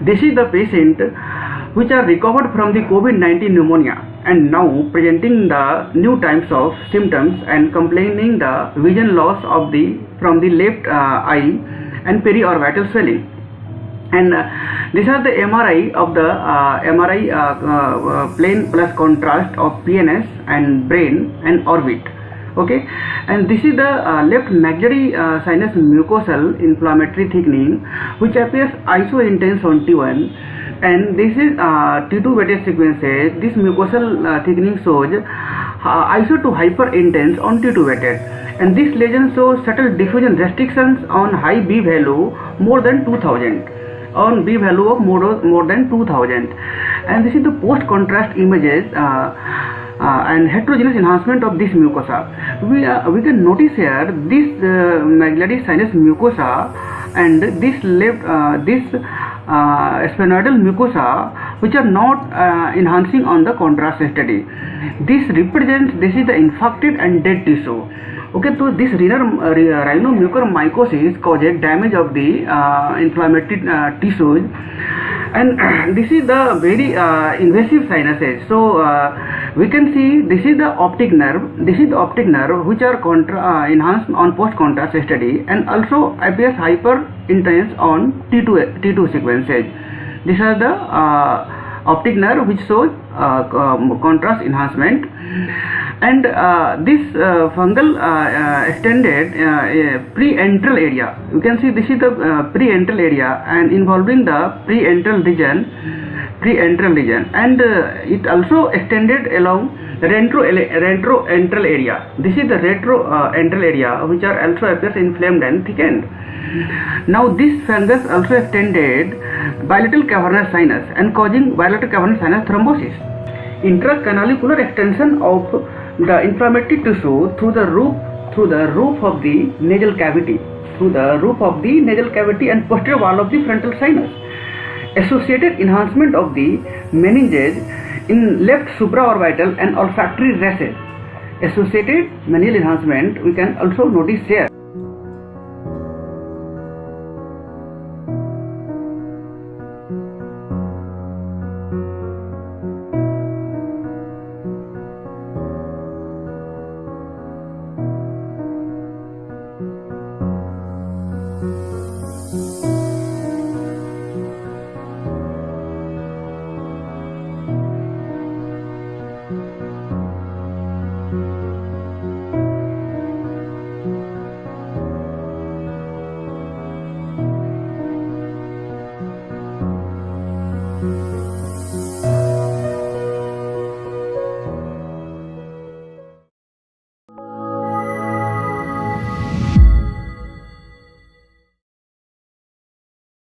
This is the patient which are recovered from the COVID-19 pneumonia and now presenting the new types of symptoms and complaining the vision loss of from the left eye and periorbital swelling. And these are the MRI of the plane plus contrast of PNS and brain and orbit. Okay, and this is the left maxillary sinus mucosal inflammatory thickening which appears iso-intense on T1, and this is T2 weighted sequences. This mucosal thickening shows iso to hyper intense on T2 weighted, and this lesion shows subtle diffusion restrictions on high B value more than 2000, on B value of more than 2000, and this is the post contrast images and heterogeneous enhancement of this mucosa. We can notice here this maxillary sinus mucosa and this sphenoidal mucosa which are not enhancing on the contrast study. This is the infected and dead tissue. Okay, so this rhino-mucormycosis causes damage of the inflammatory tissues, and this is the very invasive sinuses. So we can see this is the optic nerve. This is the optic nerve which are enhanced on post contrast study and also appears hyper intense on T2 sequences. These are the optic nerve which shows contrast enhancement, and this fungal extended pre-antral area. You can see this is the pre-antral area and involving the pre-antral region, and it also extended along retroantral area. This is the retroantral area which are also appears inflamed and thickened. Now this fungus also extended bilateral cavernous sinus and causing bilateral cavernous sinus thrombosis. Intracanalicular extension of the inflammatory tissue through the roof of the nasal cavity, and posterior wall of the frontal sinus. Associated enhancement of the meninges in left supraorbital and olfactory recess. Associated meningeal enhancement we can also notice here.